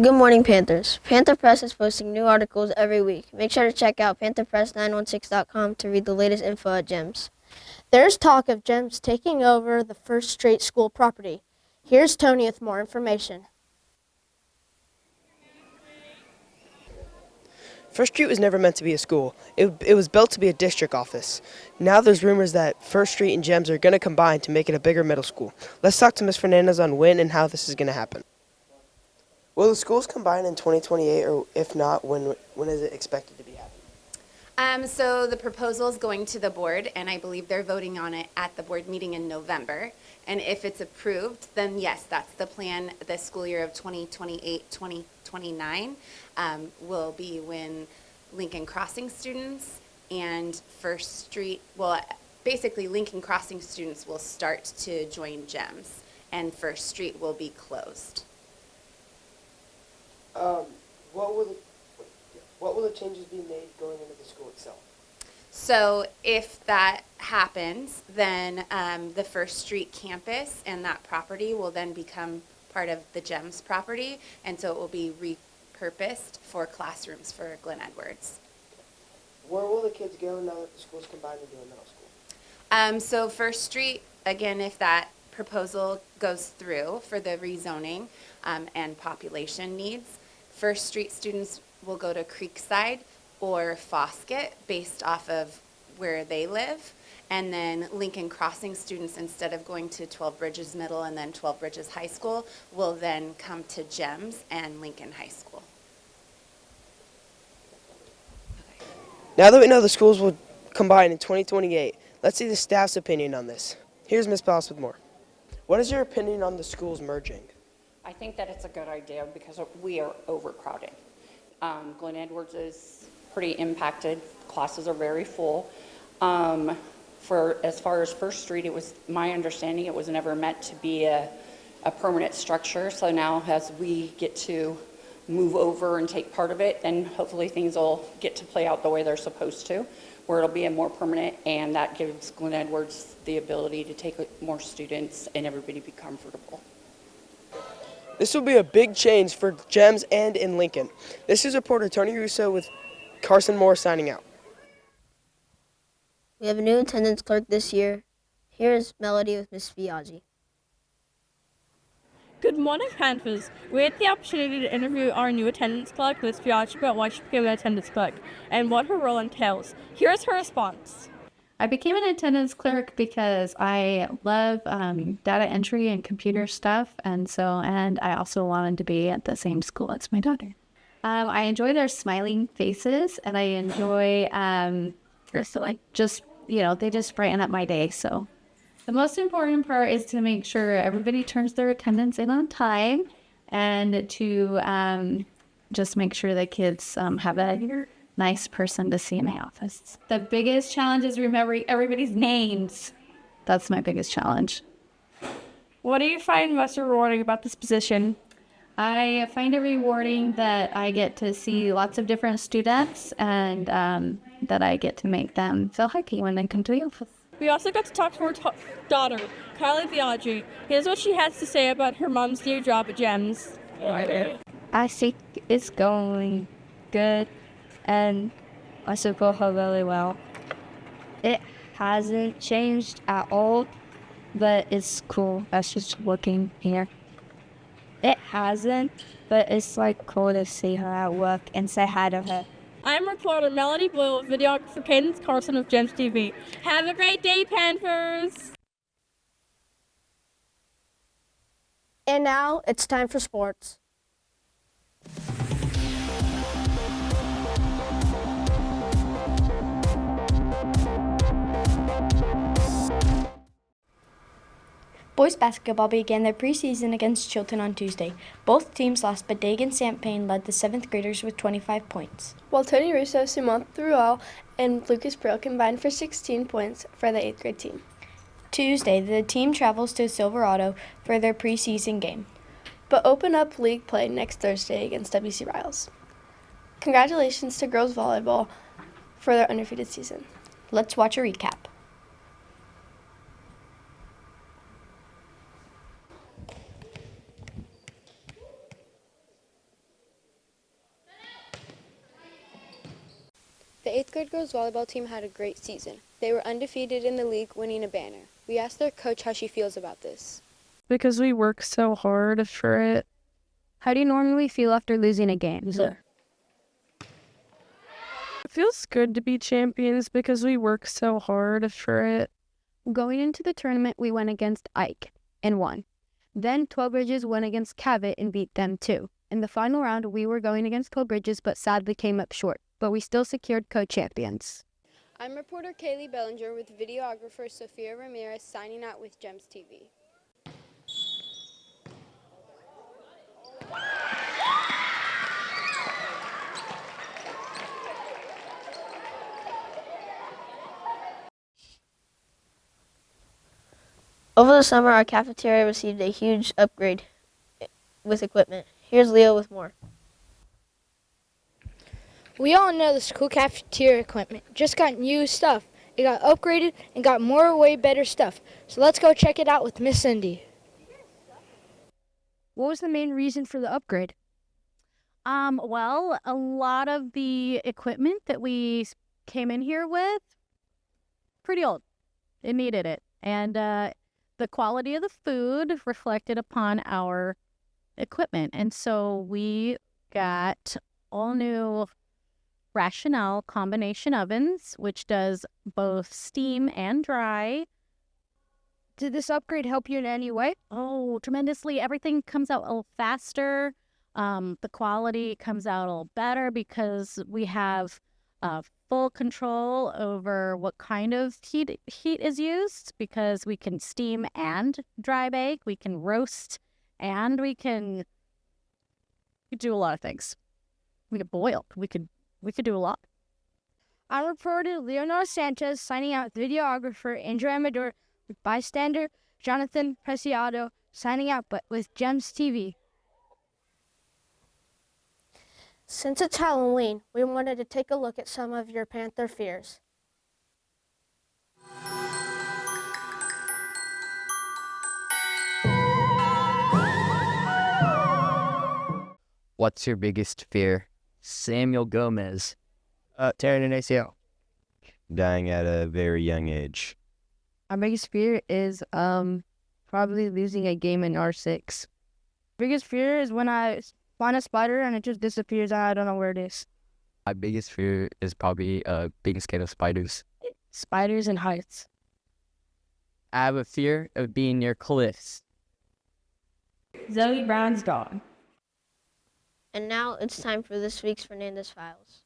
Good morning, Panthers. Panther Press is posting new articles every week. Make sure to check out pantherpress916.com to read the latest info at GEMS. There's talk of GEMS taking over the First Street School property. Here's Tony with more information. First Street was never meant to be a school. It was built to be a district office. Now there's rumors that First Street and GEMS are going to combine to make it a bigger middle school. Let's talk to Ms. Fernandez on when and how this is going to happen. Will the schools combine in 2028, or if not, when is it expected to be happening? So the proposal is going to the board, and I believe they're voting on it at the board meeting in November. And if it's approved, then yes, that's the plan. The school year of 2028-2029 will be when Lincoln Crossing students and First Street, basically Lincoln Crossing students will start to join GEMS, and First Street will be closed. What will the changes be made going into the school itself? So if that happens, then the First Street campus and that property will then become part of the GEMS property, and so it will be repurposed for classrooms for Glen Edwards. Where will the kids go now that the school's combined into a middle school? So First Street, again, if that proposal goes through for the rezoning and population needs, First Street students will go to Creekside or Foskett based off of where they live. And then Lincoln Crossing students, instead of going to 12 Bridges Middle and then 12 Bridges High School, will then come to GEMS and Lincoln High School. Now that we know the schools will combine in 2028, let's see the staff's opinion on this. Here's Ms. Ballas with more. What is your opinion on the schools merging? I think that it's a good idea because we are overcrowded. Glen Edwards is pretty impacted. Classes are very full. For as far as First Street, it was my understanding it was never meant to be a permanent structure. So now as we get to move over and take part of it, then hopefully things will get to play out the way they're supposed to, where it'll be a more permanent, and that gives Glen Edwards the ability to take more students and everybody be comfortable. This will be a big change for GEMS and in Lincoln. This is reporter Tony Russo with Carson Moore signing out. We have a new attendance clerk this year. Here is Melody with Miss Biaggi. Good morning, Panthers. We had the opportunity to interview our new attendance clerk, Miss Biaggi, about why she became an attendance clerk and what her role entails. Here's her response. I became an attendance clerk because I love data entry and computer stuff, and I also wanted to be at the same school as my daughter. I enjoy their smiling faces, and I enjoy they just brighten up my day. So the most important part is to make sure everybody turns their attendance in on time, and to just make sure that kids have a nice person to see in the office. The biggest challenge is remembering everybody's names. That's my biggest challenge. What do you find most rewarding about this position? I find it rewarding that I get to see lots of different students, and that I get to make them feel happy when they come to the office. We also got to talk to her daughter, Kylie Biaggi. Here's what she has to say about her mom's new job at GEMS. I think it's going good, and I support her really well. It hasn't changed at all, but it's cool. That's just looking here. It hasn't, but it's cool to see her at work and say hi to her. I'm reporter Melody Blue, videographer Cadence Carson of GEMS TV. Have a great day, Panthers! And now it's time for sports. Boys basketball began their preseason against Chilton on Tuesday. Both teams lost, but Dagan Sampayne led the 7th graders with 25 points. While Tony Russo, Simone Thrual, and Lucas Brill combined for 16 points for the 8th grade team. Tuesday, the team travels to Silverado for their preseason game, but open up league play next Thursday against WC Riles. Congratulations to girls volleyball for their undefeated season. Let's watch a recap. girls volleyball team had a great season. They were undefeated in the league, winning a banner. We asked their coach how she feels about this. Because we work so hard for it. How do you normally feel after losing a game? It feels good to be champions because we work so hard for it. Going into the tournament, we went against Ike and won. Then 12 Bridges went against Cabot and beat them too. In the final round, we were going against 12 Bridges but sadly came up short. But we still secured co-champions. I'm reporter Kaylee Bellinger with videographer Sofia Ramirez signing out with GEMS TV. Over the summer, our cafeteria received a huge upgrade with equipment. Here's Leo with more. We all know the school cafeteria equipment just got new stuff. It got upgraded and got more way better stuff. So let's go check it out with Miss Cindy. What was the main reason for the upgrade? Well, a lot of the equipment that we came in here with, pretty old. It needed it. And the quality of the food reflected upon our equipment. And so we got all new Rationale combination ovens, which does both steam and dry. Did this upgrade help you in any way? Oh, tremendously. Everything comes out a little faster. The quality comes out a little better because we have full control over what kind of heat is used, because we can steam and dry bake, we can roast, and we can do a lot of things. We could boil. We could do a lot. I'm reporter Leonor Sanchez signing out with videographer Andrew Amador, with bystander Jonathan Preciado signing out but with GEMS TV. Since it's Halloween, we wanted to take a look at some of your Panther fears. What's your biggest fear? Samuel Gomez. Tearing an ACL. Dying at a very young age. My biggest fear is probably losing a game in R6. Biggest fear is when I find a spider and it just disappears and I don't know where it is. My biggest fear is probably being scared of spiders. Spiders and heights. I have a fear of being near cliffs. Zoe Brown's dog. And now it's time for this week's Fernandez Files.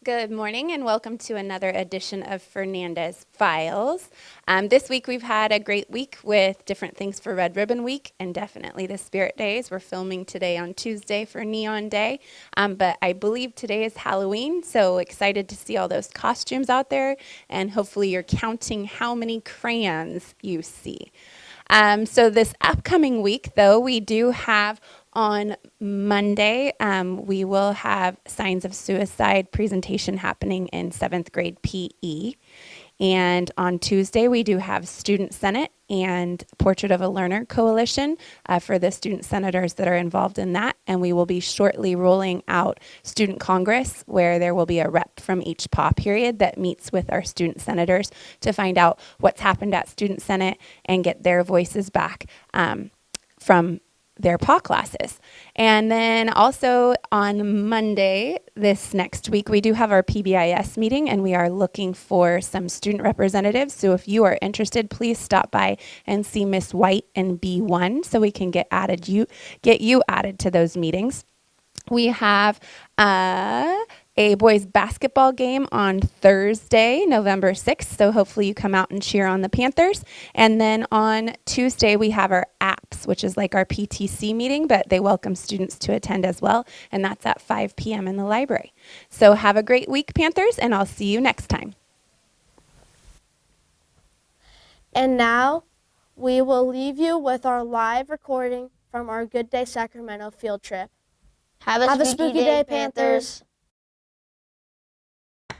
Good morning and welcome to another edition of Fernandez Files. This week we've had a great week with different things for Red Ribbon Week and definitely the Spirit Days. We're filming today on Tuesday for Neon Day, but I believe today is Halloween, so excited to see all those costumes out there, and hopefully you're counting how many crayons you see. So this upcoming week, though, we do have on Monday, we will have Signs of Suicide presentation happening in 7th grade PE. And on Tuesday, we do have Student Senate and Portrait of a Learner Coalition for the student senators that are involved in that. And we will be shortly rolling out Student Congress, where there will be a rep from each PAW period that meets with our student senators to find out what's happened at Student Senate and get their voices back from their PAW classes. And then also on Monday this next week, we do have our PBIS meeting, and we are looking for some student representatives. So if you are interested, please stop by and see Miss White in B1 so we can get you added to those meetings. We have a boys basketball game on Thursday, November 6th, so hopefully you come out and cheer on the Panthers. And then on Tuesday, we have our APS, which is like our PTC meeting, but they welcome students to attend as well, and that's at 5 p.m. in the library. So have a great week, Panthers, and I'll see you next time. And now, we will leave you with our live recording from our Good Day Sacramento field trip. Have a spooky day, Panthers.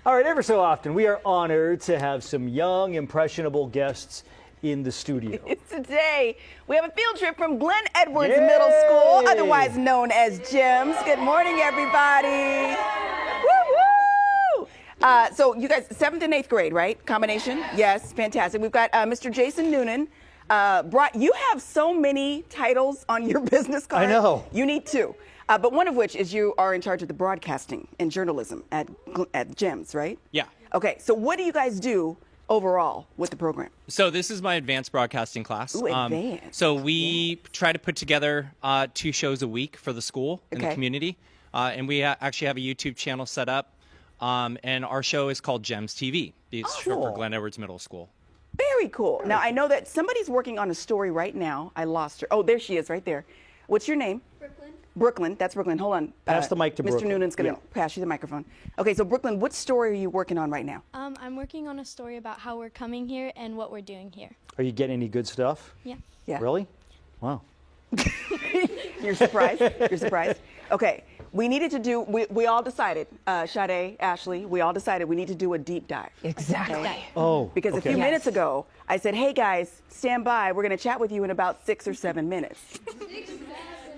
All right, ever so often, we are honored to have some young, impressionable guests in the studio. Today, we have a field trip from Glenn Edwards Middle School, otherwise known as GEMS. Good morning, everybody. Woo-woo! So you guys, 7th and 8th grade, right? Combination? Yes, fantastic. We've got Mr. Jason Noonan. You have so many titles on your business card. I know. You need 2. But one of which is you are in charge of the broadcasting and journalism at GEMS, right? Yeah. Okay, so what do you guys do overall with the program? So this is my advanced broadcasting class. Ooh, advanced. So we try to put together 2 shows a week for the school and the community. And we actually have a YouTube channel set up. And our show is called GEMS TV. It's short for Glenn Edwards Middle School. Very cool. Now, I know that somebody's working on a story right now. I lost her. Oh, there she is right there. What's your name? Brooklyn, that's Brooklyn. Hold on. Pass the mic to Brooklyn. Mr. Noonan's going to pass you the microphone. Okay, so Brooklyn, what story are you working on right now? I'm working on a story about how we're coming here and what we're doing here. Are you getting any good stuff? Yeah. Yeah. Really? Wow. You're surprised? You're surprised? Okay, we needed to do, we all decided, Sade, Ashley, we all decided we need to do a deep dive. Exactly. Okay? Oh, Because a okay. few minutes ago, I said, hey guys, stand by. We're going to chat with you in about 6 or 7 minutes.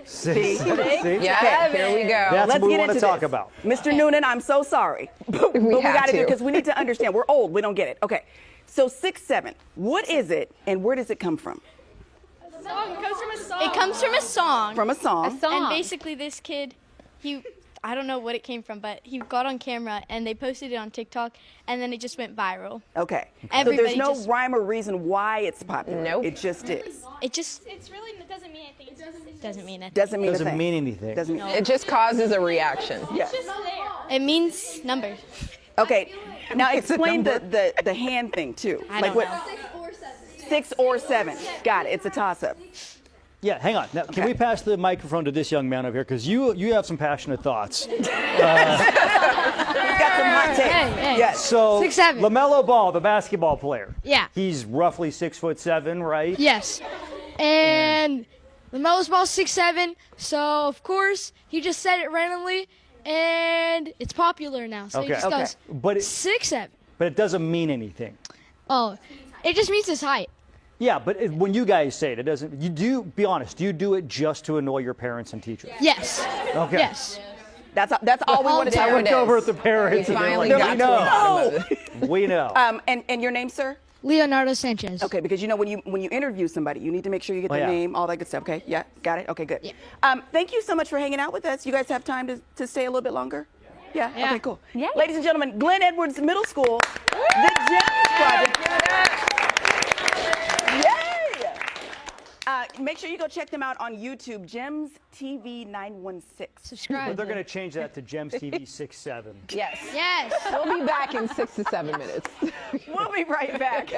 See? Yeah, here we go. That's Let's what we get want to into talk this. about. Mr. Noonan, I'm so sorry. But we have got to do to. because we need to understand. We're old. We don't get it. Okay. So 6-7. What is it and where does it come from? It comes from a song. From a song. And basically this kid, I don't know what it came from, but he got on camera and they posted it on TikTok and then it just went viral. Okay. Everybody so there's no just- rhyme or reason why it's popular. Nope. It just is. It really doesn't mean anything. It doesn't mean anything. Doesn't mean a Doesn't thing. mean anything. Doesn't mean It just causes a reaction. Yeah. It means numbers. Okay. Now explain the hand thing too. I don't know. 6 or 7. Got it. It's a toss-up. Yeah, hang on. Now, can we pass the microphone to this young man over here? Because you have some passionate thoughts. He's got some hot takes. Yes. So, 6'7". LaMelo Ball, the basketball player. Yeah. He's roughly 6'7", right? Yes. And LaMelo's Ball's 6'7", so of course he just said it randomly, and it's popular now. So he just goes But 6'7". but it doesn't mean anything. Oh, it just means his height. Yeah, but when you guys say it, it doesn't. You do. Be honest. Do you do it just to annoy your parents and teachers? Yes. Okay. Yes. That's all we wanted to I know. looked over at the parents and they're finally like, got we to know. the We know. And your name, sir? Leonardo Sanchez. Okay, because you know when you interview somebody, you need to make sure you get Oh, their yeah. name, all that good stuff. Okay, yeah, got it. Okay, good. Thank you so much for hanging out with us. You guys have time to stay a little bit longer? Yeah. Okay, cool. Yeah. Ladies and gentlemen, Glenn Edwards Middle School, the GEMS Project. Yay! Make sure you go check them out on YouTube, GEMS TV 916. Subscribe. But they're going to change that to GEMS TV 6'7". Yes. Yes. We'll be back in 6 to 7 minutes. We'll be right back.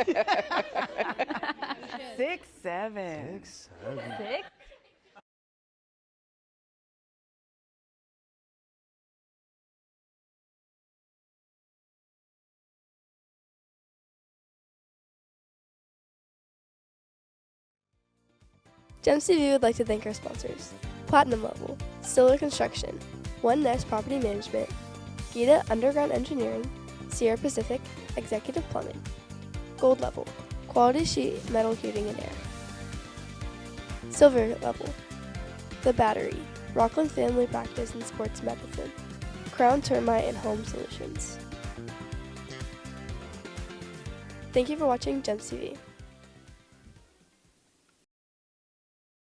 6'7". 6? GEMS TV would like to thank our sponsors: Platinum Level, Stiller Construction, One Nest Property Management, Gita Underground Engineering, Sierra Pacific, Executive Plumbing, Gold Level, Quality Sheet Metal Heating and Air, Silver Level, The Battery, Rockland Family Practice and Sports Medicine, Crown Termite and Home Solutions. Thank you for watching GEMS TV.